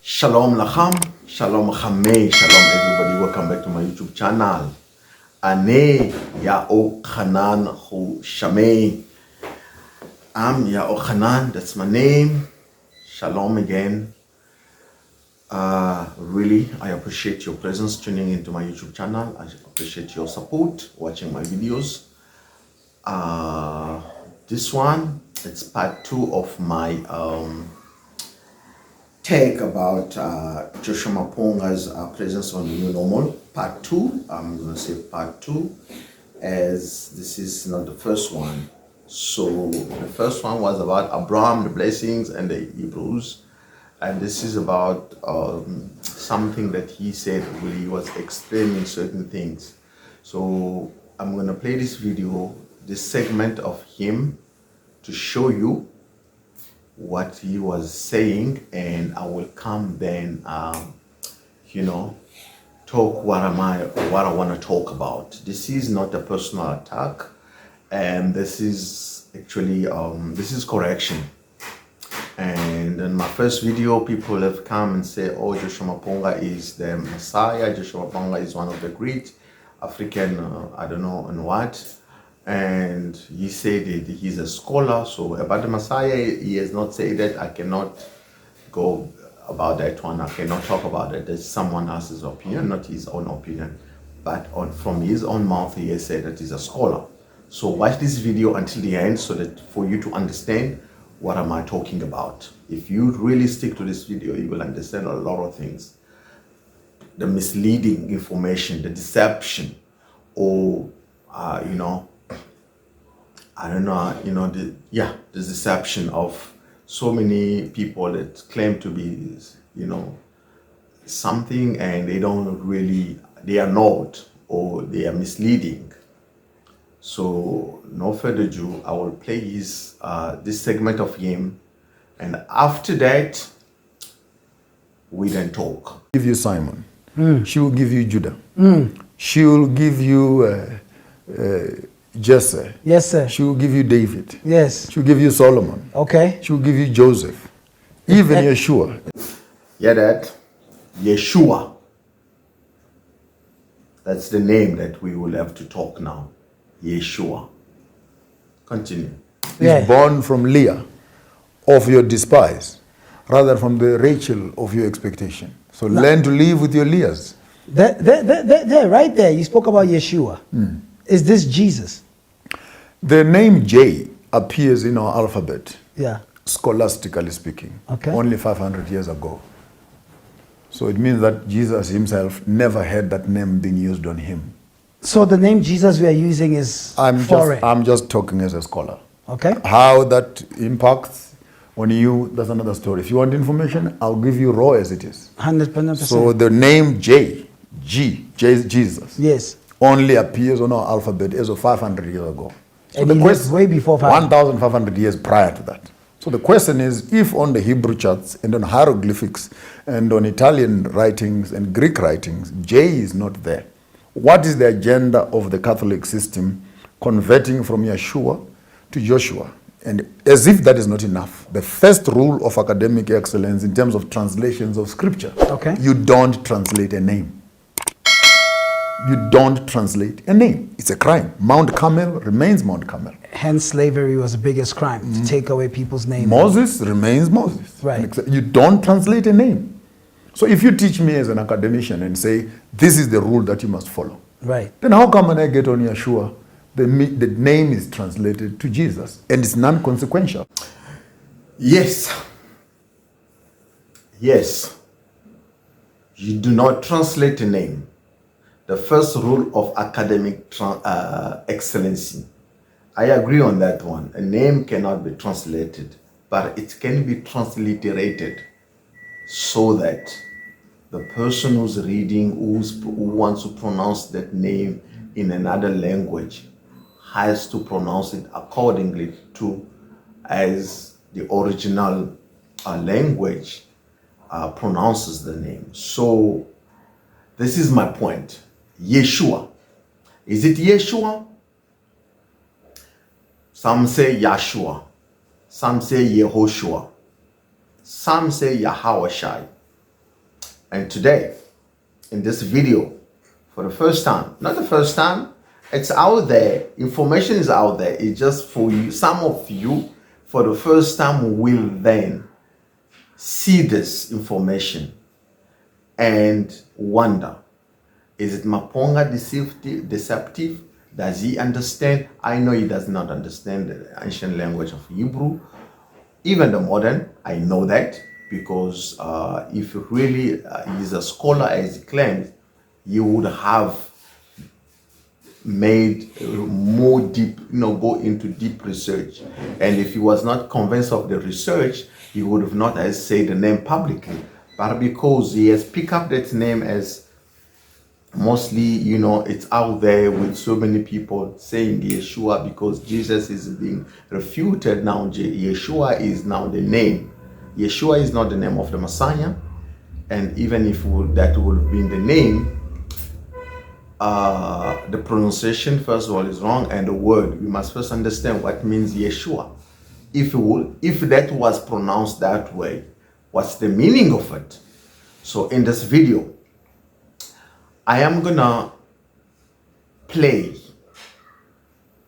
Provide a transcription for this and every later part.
Shalom lacham, shalom chamei, shalom everybody, welcome back to my YouTube channel. Ane Ya'o Hanan Hu Shamei. I'm Ya'o Hanan, that's my name. Shalom again. Really, I appreciate your presence tuning into my YouTube channel. I appreciate your support, watching my videos. This one, it's part 2 of my take about Joshua Maponga's presence on the new normal. Part 2, I'm going to say part 2, as this is not the first one. So the first one was about Abraham, the blessings, and the Hebrews. And this is about something that he said when he was explaining certain things. So I'm going to play this video, this segment of him, to show you what he was saying, and I will come then, talk what I want to talk about. This is not a personal attack, and this is actually this is correction. And in my first video, people have come and say, oh, Joshua Maponga is the Massiah. Joshua Maponga is one of the great African, I don't know, and what. And he said that he's a scholar. So about the Massiah, he has not said that. I cannot go about that one. I cannot talk about it. That's someone else's opinion, not his own opinion. But from his own mouth, he has said that he's a scholar. So watch this video until the end so that for you to understand what am I talking about. If you really stick to this video, you will understand a lot of things. The misleading information, the deception, or, I don't know, the deception of so many people that claim to be, something, and they are not, or they are misleading. So no further ado, I will play this segment of him, and after that, we then talk. Give you Simon. She will give you Judah. She will give you Jesse. Yes, sir. She will give you David. Yes. She will give you Solomon. Okay. She will give you Joseph. Even Yeshua. Yeah, that Yeshua. That's the name that we will have to talk now. Yeshua. Continue. Is born from Leah, of your despise, rather from the Rachel of your expectation. So learn to live with your Leahs. There, right there, you spoke about Yeshua. Is this Jesus? The name J appears in our alphabet, scholastically speaking, only 500 years ago. So it means that Jesus himself never had that name being used on him. So the name Jesus we are using is foreign. I'm just talking as a scholar. Okay. How that impacts on you, that's another story. If you want information, I'll give you raw as it is. 100%. So the name Jesus, yes, only appears on our alphabet as of 500 years ago. So and the question, way before 1,500 years prior to that. So the question is, if on the Hebrew charts and on hieroglyphics and on Italian writings and Greek writings, J is not there, what is the agenda of the Catholic system converting from Yeshua to Joshua? And as if that is not enough, the first rule of academic excellence in terms of translations of scripture, you don't translate a name. You don't translate a name. It's a crime. Mount Carmel remains Mount Carmel. Hence slavery was the biggest crime, to take away people's names. Moses remains Moses. Right. You don't translate a name. So if you teach me as an academician and say, this is the rule that you must follow, right, then how come when I get on Yeshua, the name is translated to Jesus and it's non-consequential? Yes. Yes. You do not translate a name. The first rule of academic excellency. I agree on that one. A name cannot be translated, but it can be transliterated so that the person who's reading, who wants to pronounce that name in another language, has to pronounce it accordingly to as the original language pronounces the name. So this is my point. Yeshua. Is it Yeshua? Some say Yahshua. Some say Yehoshua. Some say Yahawashai. And today, in this video, for the first time, not the first time, it's out there, information is out there, it's just for you, some of you, for the first time, will then see this information and wonder, is it Maponga deceptive? Does he understand? I know he does not understand the ancient language of Hebrew, even the modern. I know that, because if really he's a scholar as he claims, he would have made more deep, go into deep research. And if he was not convinced of the research, he would have not as said the name publicly. But because he has picked up that name as mostly, it's out there with so many people saying Yeshua, because Jesus is being refuted now. Yeshua is now the name. Yeshua is not the name of the Messiah. And even if that would have been the name, the pronunciation, first of all, is wrong. And the word, we must first understand what means Yeshua. If that was pronounced that way, what's the meaning of it? So in this video, I am gonna play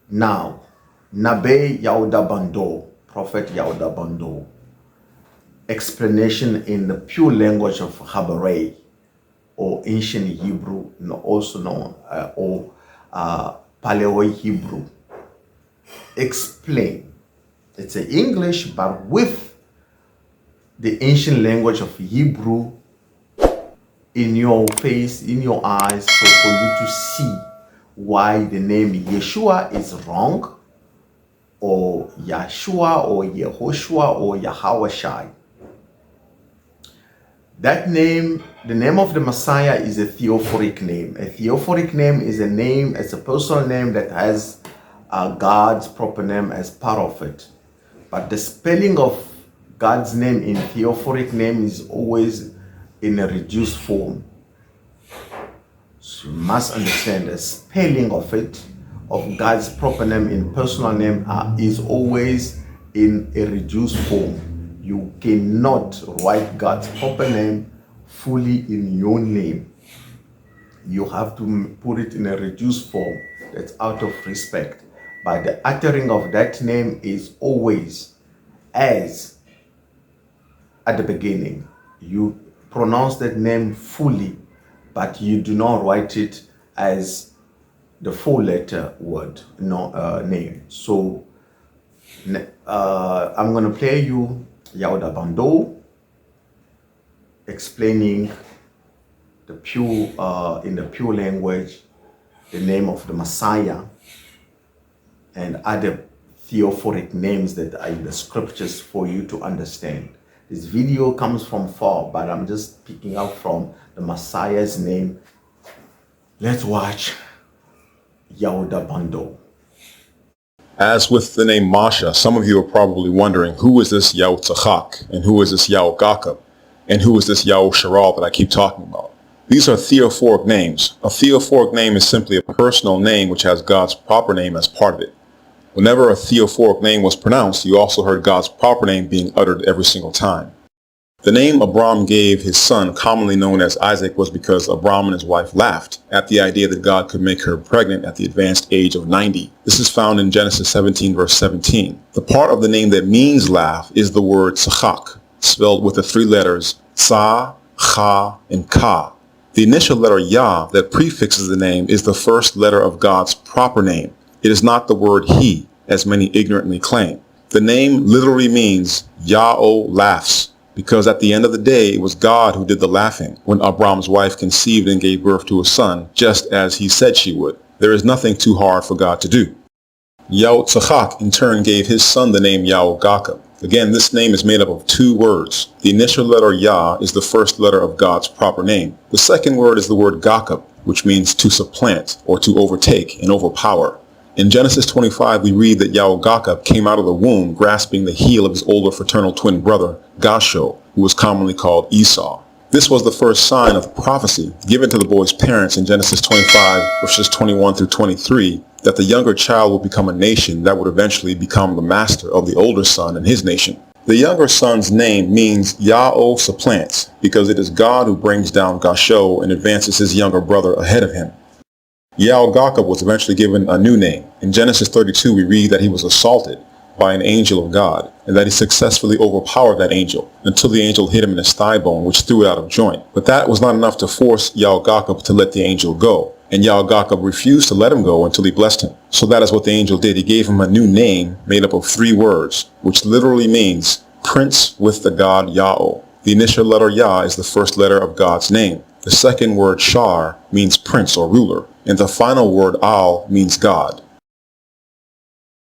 now Nabe Yahuda Bando, Prophet Yahuda Bando, explanation in the pure language of HaGhabaray, or ancient Hebrew, also known or Paleo Hebrew. Explain. It's in English, but with the ancient language of Hebrew in your face, in your eyes, so for you to see why the name Yeshua is wrong, or Yeshua, or Yehoshua, or Yahawashai. That name, the name of the Messiah, is a Theophoric name. A Theophoric name is a name, it's a personal name that has God's proper name as part of it. But the spelling of God's name in Theophoric name is always in a reduced form. So you must understand the spelling of it, of God's proper name in personal name, is always in a reduced form. You cannot write God's proper name fully in your name. You have to put it in a reduced form. That's out of respect. But the uttering of that name is always as at the beginning. You pronounce that name fully, but you do not write it as the four-letter word, name. So I'm going to play you Yahuda Bando explaining the pure, in the pure language, the name of the Messiah and other theophoric names that are in the scriptures for you to understand. This video comes from far, but I'm just picking up from the Messiah's name. Let's watch Yahuda Bando. As with the name Massiah, some of you are probably wondering, who is this Yahutzachak, and who is this Yahughakab, and who is this Yahusharal that I keep talking about? These are theophoric names. A theophoric name is simply a personal name which has God's proper name as part of it. Whenever a theophoric name was pronounced, you also heard God's proper name being uttered every single time. The name Abram gave his son, commonly known as Isaac, was because Abram and his wife laughed at the idea that God could make her pregnant at the advanced age of 90. This is found in Genesis 17, verse 17. The part of the name that means laugh is the word Tzachak, spelled with the three letters Tza, Cha, and Ka. The initial letter Yah that prefixes the name is the first letter of God's proper name. It is not the word he, as many ignorantly claim. The name literally means Yah-O laughs, because at the end of the day, it was God who did the laughing when Abram's wife conceived and gave birth to a son, just as he said she would. There is nothing too hard for God to do. Yahutzachak in turn gave his son the name Yahughakab. Again, this name is made up of two words. The initial letter Yah is the first letter of God's proper name. The second word is the word Ghakab, which means to supplant or to overtake and overpower. In Genesis 25, we read that Yahughakab came out of the womb grasping the heel of his older fraternal twin brother, Gasho, who was commonly called Esau. This was the first sign of prophecy given to the boy's parents in Genesis 25, verses 21 through 23, that the younger child would become a nation that would eventually become the master of the older son and his nation. The younger son's name means Yah-O supplants, because it is God who brings down Gasho and advances his younger brother ahead of him. Yaugakab was eventually given a new name. In Genesis 32 we read that he was assaulted by an angel of God, and that he successfully overpowered that angel until the angel hit him in his thigh bone, which threw it out of joint. But that was not enough to force Yaugakab to let the angel go, and Yaugakab refused to let him go until he blessed him. So that is what the angel did. He gave him a new name made up of 3 words, which literally means Prince with the God Yah-O. The initial letter Yah is the first letter of God's name. The second word Shar means prince or ruler, and the final word Al means God.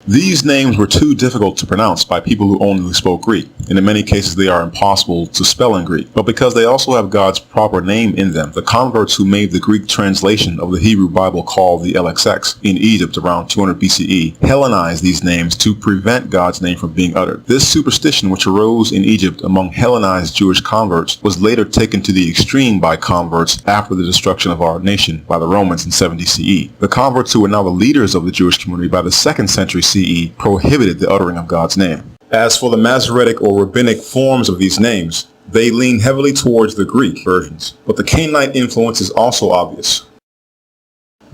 These names were too difficult to pronounce by people who only spoke Greek, and in many cases they are impossible to spell in Greek. But because they also have God's proper name in them, the converts who made the Greek translation of the Hebrew Bible called the LXX in Egypt around 200 BCE Hellenized these names to prevent God's name from being uttered. This superstition, which arose in Egypt among Hellenized Jewish converts, was later taken to the extreme by converts after the destruction of our nation by the Romans in 70 CE. The converts who were now the leaders of the Jewish community by the 2nd century CE prohibited the uttering of God's name. As for the Masoretic or rabbinic forms of these names, they lean heavily towards the Greek versions, but the Canaanite influence is also obvious.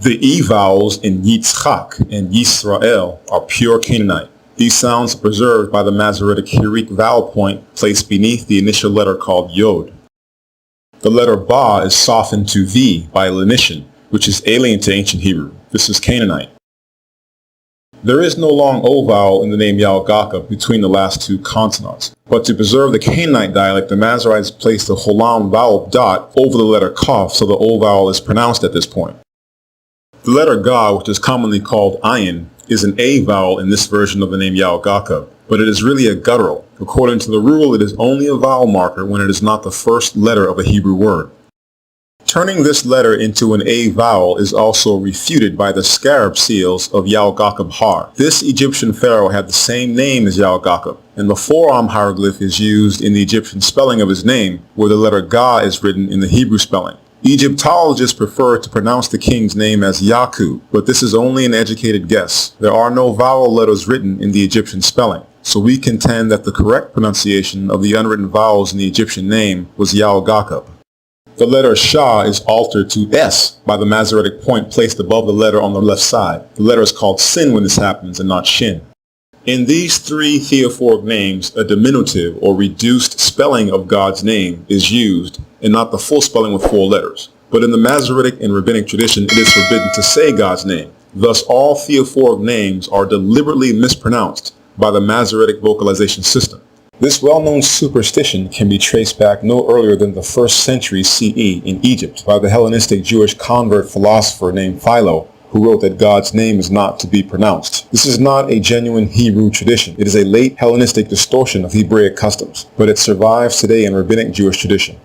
The E vowels in Yitzchak and Yisrael are pure Canaanite. These sounds are preserved by the Masoretic Hirik vowel point placed beneath the initial letter called Yod. The letter Ba is softened to V by lenition, which is alien to ancient Hebrew. This is Canaanite. There is no long O vowel in the name Yaugakab between the last 2 consonants, but to preserve the Canaanite dialect, the Masoretes placed the Holam vowel dot over the letter Kaf, so the O vowel is pronounced at this point. The letter Ga, which is commonly called Ayin, is an A vowel in this version of the name Yaugakab, but it is really a guttural. According to the rule, it is only a vowel marker when it is not the first letter of a Hebrew word. Turning this letter into an A vowel is also refuted by the scarab seals of Yaugakab Har. This Egyptian pharaoh had the same name as Yaugakab, and the forearm hieroglyph is used in the Egyptian spelling of his name, where the letter Ga is written in the Hebrew spelling. Egyptologists prefer to pronounce the king's name as Yaku, but this is only an educated guess. There are no vowel letters written in the Egyptian spelling, so we contend that the correct pronunciation of the unwritten vowels in the Egyptian name was Yaugakab. The letter Shah is altered to S by the Masoretic point placed above the letter on the left side. The letter is called Sin when this happens and not Shin. In these 3 Theophoric names, a diminutive or reduced spelling of God's name is used, and not the full spelling with 4 letters. But in the Masoretic and Rabbinic tradition, it is forbidden to say God's name. Thus, all Theophoric names are deliberately mispronounced by the Masoretic vocalization system. This well-known superstition can be traced back no earlier than the 1st century CE in Egypt by the Hellenistic Jewish convert philosopher named Philo, who wrote that God's name is not to be pronounced. This is not a genuine Hebrew tradition. It is a late Hellenistic distortion of Hebraic customs, but it survives today in Rabbinic Jewish tradition.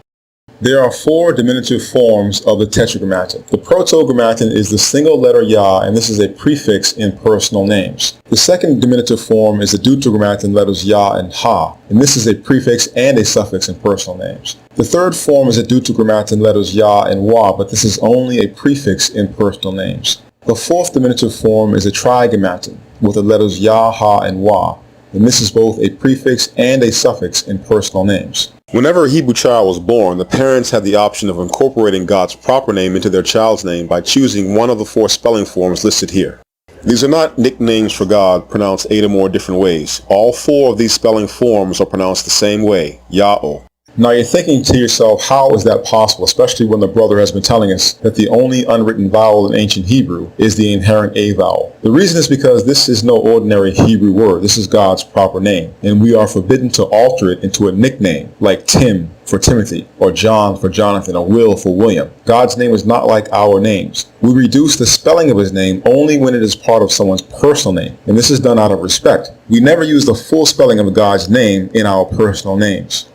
There are 4 diminutive forms of the Tetragrammaton. The Proto-Grammaton is the single letter Yah, and this is a prefix in personal names. The second diminutive form is the Deuterogrammaton letters Yah and Ha, and this is a prefix and a suffix in personal names. The third form is the Deuterogrammaton letters Yah and Wa, but this is only a prefix in personal names. The fourth diminutive form is a Trigrammaton with the letters Yah, Ha, and Wa, and this is both a prefix and a suffix in personal names. Whenever a Hebrew child was born, the parents had the option of incorporating God's proper name into their child's name by choosing one of the 4 spelling forms listed here. These are not nicknames for God pronounced 8 or more different ways. All 4 of these spelling forms are pronounced the same way, Yah-O. Now you're thinking to yourself, how is that possible, especially when the brother has been telling us that the only unwritten vowel in ancient Hebrew is the inherent A vowel. The reason is because this is no ordinary Hebrew word. This is God's proper name, and we are forbidden to alter it into a nickname like Tim for Timothy, or John for Jonathan, or Will for William. God's name is not like our names. We reduce the spelling of his name only when it is part of someone's personal name, and this is done out of respect. We never use the full spelling of God's name in our personal names.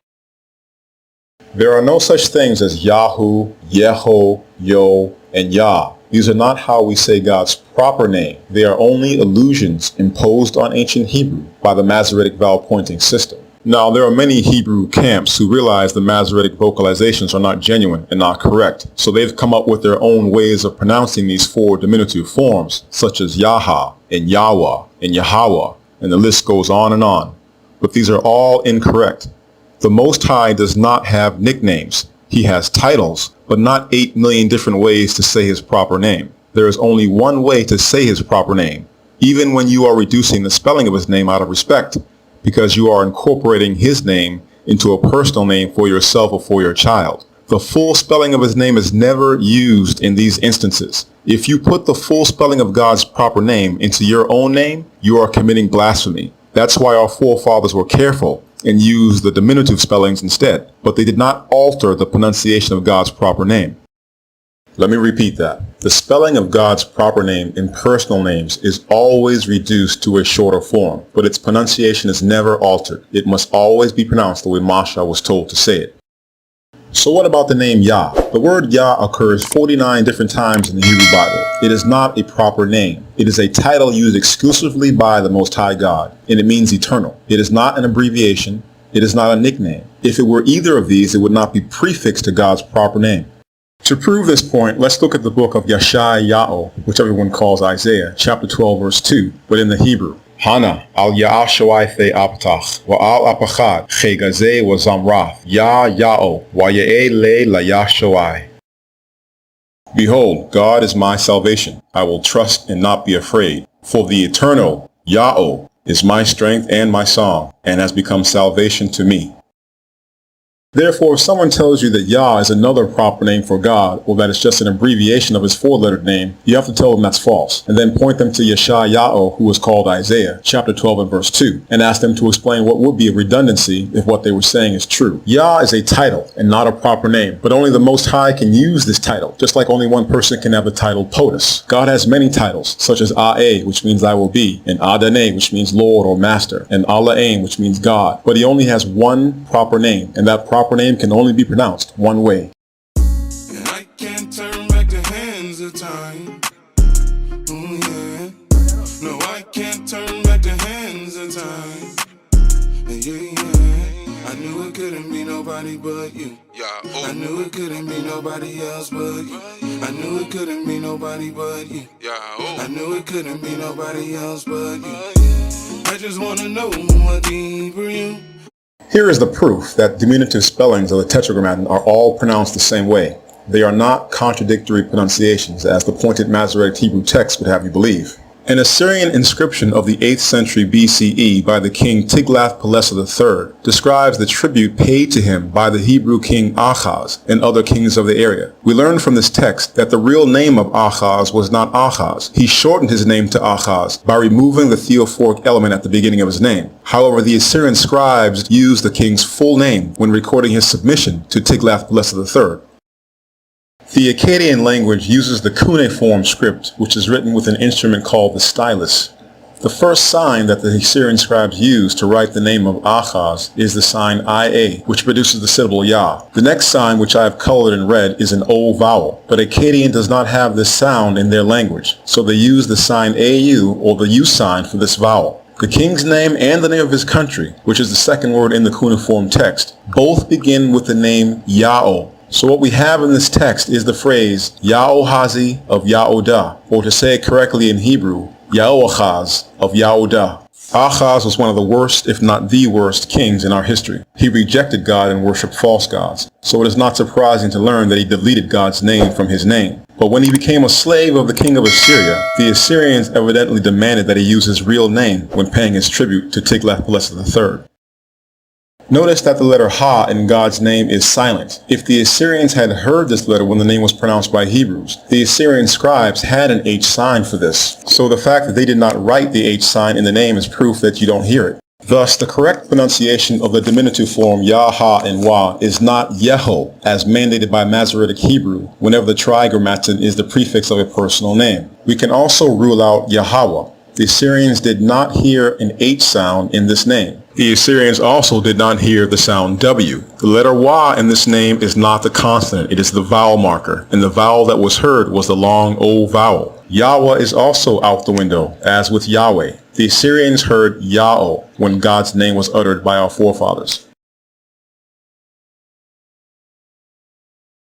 There are no such things as Yahu, Yeho, Yo, and Yah. These are not how we say God's proper name. They are only allusions imposed on ancient Hebrew by the Masoretic vowel pointing system. Now, there are many Hebrew camps who realize the Masoretic vocalizations are not genuine and not correct, so they've come up with their own ways of pronouncing these 4 diminutive forms, such as Yaha, and Yahweh, and Yahweh, and the list goes on and on. but these are all incorrect. The Most High does not have nicknames. He has titles, but not 8 million different ways to say his proper name. There is only one way to say his proper name, even when you are reducing the spelling of his name out of respect, because you are incorporating his name into a personal name for yourself or for your child. The full spelling of his name is never used in these instances. If you put the full spelling of God's proper name into your own name, you are committing blasphemy. That's why our forefathers were careful and used the diminutive spellings instead, but they did not alter the pronunciation of God's proper name. Let me repeat that. The spelling of God's proper name in personal names is always reduced to a shorter form, but its pronunciation is never altered. It must always be pronounced the way Massiah was told to say it. So what about the name Yah? The word Yah occurs 49 different times in the Hebrew Bible. It is not a proper name. It is a title used exclusively by the Most High God, and it means eternal. It is not an abbreviation. It is not a nickname. If it were either of these, it would not be prefixed to God's proper name. To prove this point, let's look at the book of Yeshayahu, which everyone calls Isaiah, chapter 12, verse 2, but in the Hebrew. Hana al Ya'ashawai the apatach, wa al apachad, chegaze wa zamrath, Ya'o, wa ya'e le la Yashawai. Behold, God is my salvation. I will trust and not be afraid. For the eternal, Ya'o, is my strength and my song, and has become salvation to me. Therefore, if someone tells you that Yah is another proper name for God, or that it's just an abbreviation of his four-lettered name, you have to tell them that's false, and then point them to Yeshayahu, who was called Isaiah, chapter 12 and verse 2, and ask them to explain what would be a redundancy if what they were saying is true. Yah is a title and not a proper name, but only the Most High can use this title, just like only one person can have the title POTUS. God has many titles, such as A'eh, which means I will be, and Adonai, which means Lord or Master, and Allah'im, which means God, but he only has one proper name, and that proper name can only be pronounced one way. And I can't turn back the hands of time. Ooh, yeah. No, I can't turn back the hands of time. Yeah. I knew it couldn't be nobody but you. I knew it couldn't be nobody else but you. I knew it couldn't be nobody but you. I knew it couldn't be nobody else but you. I just wanna know what deeper you. Here is the proof that diminutive spellings of the Tetragrammaton are all pronounced the same way. They are not contradictory pronunciations, as the pointed Masoretic Hebrew text would have you believe. An Assyrian inscription of the 8th century BCE by the king Tiglath-Pileser III describes the tribute paid to him by the Hebrew king Ahaz and other kings of the area. We learn from this text that the real name of Ahaz was not Ahaz. He shortened his name to Ahaz by removing the Theophoric element at the beginning of his name. However, the Assyrian scribes used the king's full name when recording his submission to Tiglath-Pileser III. The Akkadian language uses the cuneiform script, which is written with an instrument called the stylus. The first sign that the Assyrian scribes used to write the name of Ahaz is the sign Ia, which produces the syllable Yah. The next sign, which I have colored in red, is an O vowel, but Akkadian does not have this sound in their language, so they use the sign Au, or the U sign, for this vowel. The king's name and the name of his country, which is the second word in the cuneiform text, both begin with the name Ya'o. So what we have in this text is the phrase Ya'ohazi of Ya'odah, or to say it correctly in Hebrew, Ya'oachaz of Ya'odah. Ahaz was one of the worst, if not the worst, kings in our history. He rejected God and worshipped false gods. So it is not surprising to learn that he deleted God's name from his name. But when he became a slave of the king of Assyria, the Assyrians evidently demanded that he use his real name when paying his tribute to Tiglath-Pileser III. Notice that the letter Ha in God's name is silent. If the Assyrians had heard this letter when the name was pronounced by Hebrews, the Assyrian scribes had an H sign for this. So the fact that they did not write the H sign in the name is proof that you don't hear it. Thus, the correct pronunciation of the diminutive form Yah, Ha, and Wa is not Yeho, as mandated by Masoretic Hebrew, whenever the Trigrammatian is the prefix of a personal name. We can also rule out Yahweh. The Assyrians did not hear an H sound in this name. The Assyrians also did not hear the sound W. The letter Wa in this name is not the consonant, it is the vowel marker, and the vowel that was heard was the long O vowel. Yahweh is also out the window, as with Yahweh. The Assyrians heard Ya'o when God's name was uttered by our forefathers.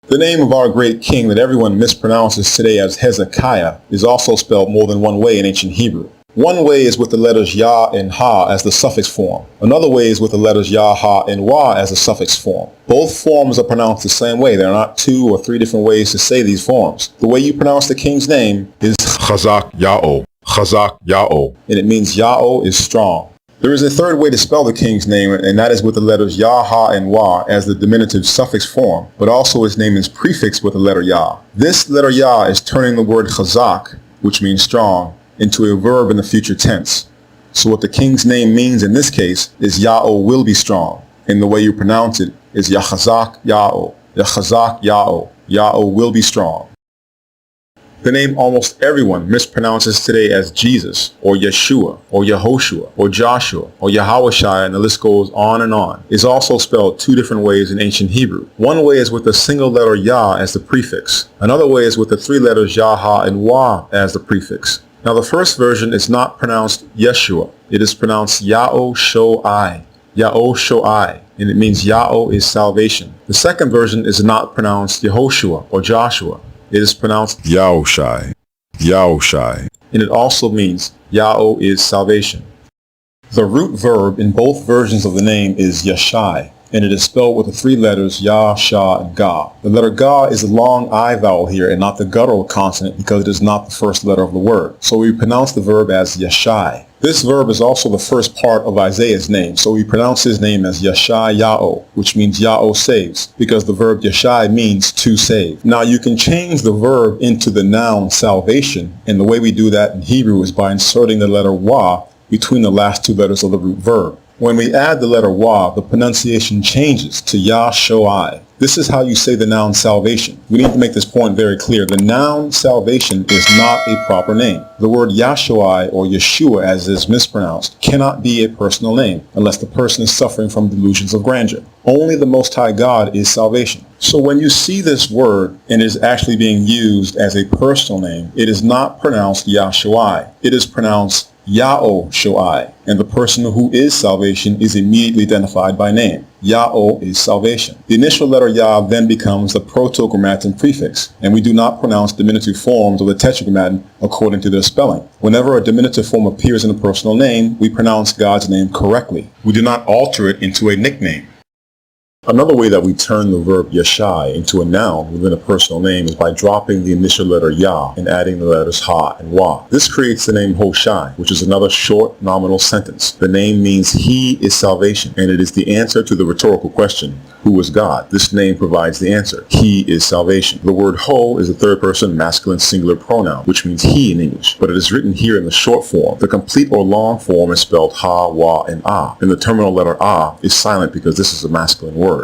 The name of our great king that everyone mispronounces today as Hezekiah is also spelled more than one way in ancient Hebrew. One way is with the letters Ya and Ha as the suffix form. Another way is with the letters Ya, Ha, and Wa as the suffix form. Both forms are pronounced the same way. There are not 2 or 3 different ways to say these forms. The way you pronounce the king's name is Chazak Ya'o, Chazak Ya'o, and it means Ya'o is strong. There is a third way to spell the king's name, and that is with the letters Ya, Ha, and Wa as the diminutive suffix form, but also his name is prefixed with the letter Ya. This letter Ya is turning the word Chazak, which means strong, into a verb in the future tense. So what the king's name means in this case is Ya'o will be strong, and the way you pronounce it is Yachazak Ya'o, Yachazak Ya'o, Ya'o will be strong. The name almost everyone mispronounces today as Jesus, or Yeshua, or Yehoshua, or Joshua, or Yahawashai, and the list goes on and on, is also spelled 2 different ways in ancient Hebrew. One way is with the single letter Yah as the prefix. Another way is with the 3 letters Yah, Ha, and Wa as the prefix. Now the first version is not pronounced Yeshua. It is pronounced Ya'o Sho'ai, Ya'o Sho'ai, and it means Ya'o is salvation. The second version is not pronounced Yehoshua or Joshua. It is pronounced Yaoshai, Yaoshai, and it also means Ya'o is salvation. The root verb in both versions of the name is Yashai, and it is spelled with the 3 letters Ya, Sha, and Ga. The letter Ga is the long I vowel here and not the guttural consonant because it is not the first letter of the word. So we pronounce the verb as Yashai. This verb is also the first part of Isaiah's name, so we pronounce his name as Yashai Ya'o, which means Ya'o saves, because the verb Yashai means to save. Now you can change the verb into the noun salvation, and the way we do that in Hebrew is by inserting the letter Wa between the last 2 letters of the root verb. When we add the letter Wa, the pronunciation changes to Yah-Shoai. This is how you say the noun salvation. We need to make this point very clear. The noun salvation is not a proper name. The word Yahshua or Yeshua, as is mispronounced, cannot be a personal name unless the person is suffering from delusions of grandeur. Only the Most High God is salvation. So when you see this word and it is actually being used as a personal name, it is not pronounced Yahshua. It is pronounced Ya'o Sho'ai, and the person who is salvation is immediately identified by name. Ya'o is salvation. The initial letter Ya then becomes the proto-grammaton prefix, and we do not pronounce diminutive forms of the tetragrammaton according to their spelling. Whenever a diminutive form appears in a personal name, we pronounce God's name correctly. We do not alter it into a nickname. Another way that we turn the verb Yashai into a noun within a personal name is by dropping the initial letter Ya and adding the letters Ha and Wa. This creates the name Hoshai, which is another short nominal sentence. The name means He is salvation, and it is the answer to the rhetorical question, who is God? This name provides the answer. He is salvation. The word Ho is a third person masculine singular pronoun, which means he in English, but it is written here in the short form. The complete or long form is spelled Ha, Wa, and Ah, and the terminal letter Ah is silent because this is a masculine word.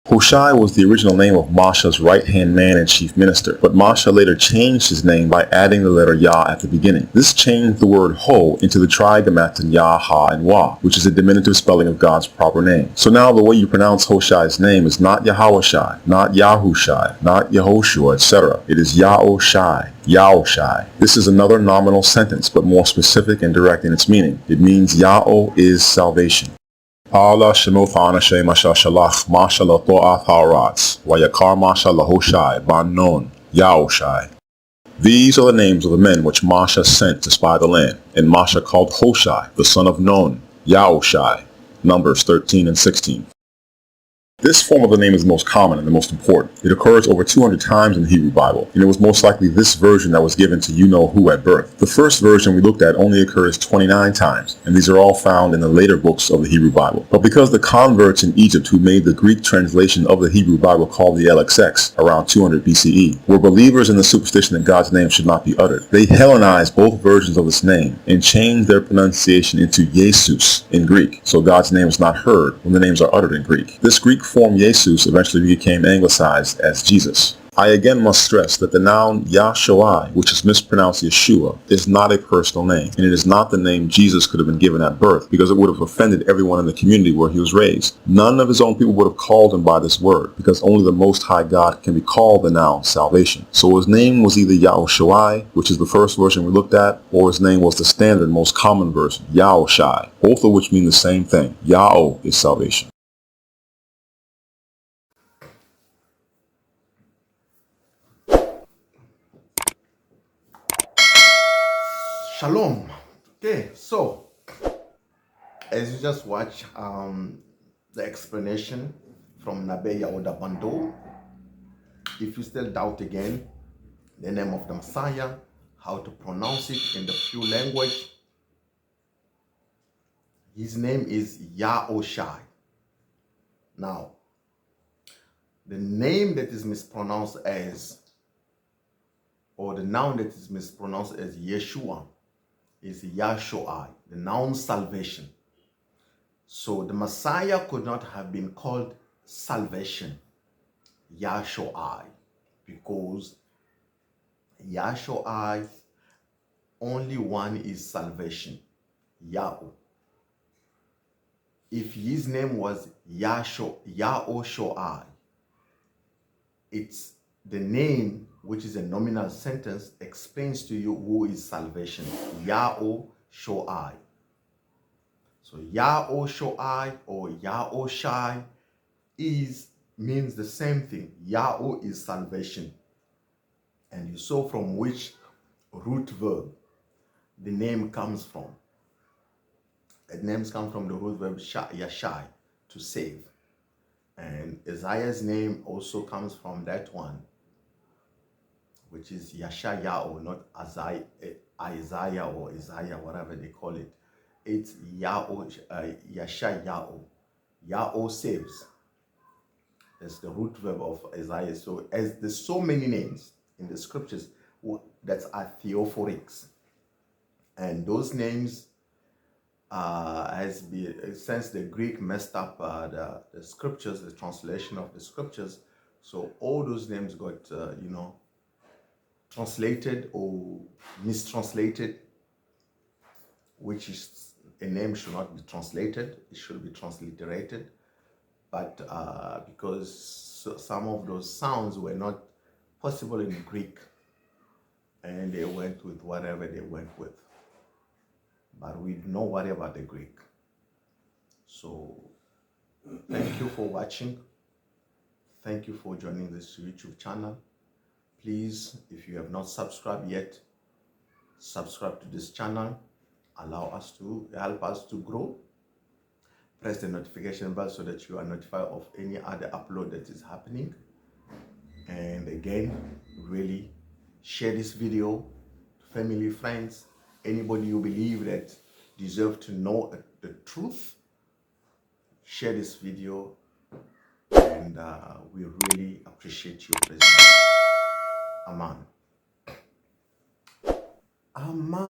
Hoshai was the original name of Massiah's right-hand man and chief minister, but Massiah later changed his name by adding the letter Ya at the beginning. This changed the word Ho into the trigammaton Ya, Ha, and Wa, which is a diminutive spelling of God's proper name. So now the way you pronounce Hoshai's name is not Yahawashai, not Yahushai, not Yehoshua, etc. It is Yaoshai, Yaoshai. This is another nominal sentence, but more specific and direct in its meaning. It means Ya'o is salvation. Allah Shemotana Shemasha Shalach Masha Lato'ath Haratz Wayakar Masha Lahoshai Ban Non Yaoshai. These are the names of the men which Massiah sent to spy the land, and Massiah called Hoshai, the son of Non, Yaoshai. Numbers 13 and 16. This form of the name is the most common and the most important. It occurs over 200 times in the Hebrew Bible, and it was most likely this version that was given to you-know-who at birth. The first version we looked at only occurs 29 times, and these are all found in the later books of the Hebrew Bible. But because the converts in Egypt who made the Greek translation of the Hebrew Bible called the LXX around 200 BCE were believers in the superstition that God's name should not be uttered, they Hellenized both versions of this name and changed their pronunciation into Jesus in Greek, so God's name is not heard when the names are uttered in Greek. This Greek form Jesus eventually became anglicized as Jesus. I again must stress that the noun Yahshua, which is mispronounced Yeshua, is not a personal name, and it is not the name Jesus could have been given at birth, because it would have offended everyone in the community where he was raised. None of his own people would have called him by this word, because only the Most High God can be called the noun salvation. So his name was either Yahushai, which is the first version we looked at, or his name was the standard, most common version, Yahushai, both of which mean the same thing. Ya'o is salvation. Shalom Okay, so as you just watch the explanation from Nabeya Odabando, if you still doubt again the name of the Messiah, how to pronounce it in the few language, his name is Yaoshai. Now, the name that is mispronounced as, or the noun that is mispronounced as Yeshua, is Yahshua, the noun salvation. So the Messiah could not have been called salvation, Yahshua, because Yahshua, only one is salvation, Yahweh. If his name was Yahoshua, it's the name, which is a nominal sentence, explains to you who is salvation, Yahoshua. So Yahoshua or Yahoshai means the same thing. Yahweh is salvation. And you saw from which root verb the name comes from. The names come from the root verb yashai, to save. And Isaiah's name also comes from that one, which is Yashayahu, not Isaiah or Isaiah, whatever they call it. It's Yashayahu. Yahweh saves. That's the root verb of Isaiah. So as there's so many names in the scriptures that are Theophorics, and those names has been, since the Greek messed up the scriptures, the translation of the scriptures, so all those names got translated or mistranslated, which is, a name should not be translated, it should be transliterated. But because some of those sounds were not possible in Greek, and they went with whatever they went with. But we know what about the Greek. So thank you for watching. Thank you for joining this YouTube channel. Please, if you have not subscribed yet, subscribe to this channel. Help us to grow. Press the notification bell so that you are notified of any other upload that is happening. And again, really share this video to family, friends, anybody you believe that deserve to know the truth. Share this video, and we really appreciate your presence. Amen. Amen.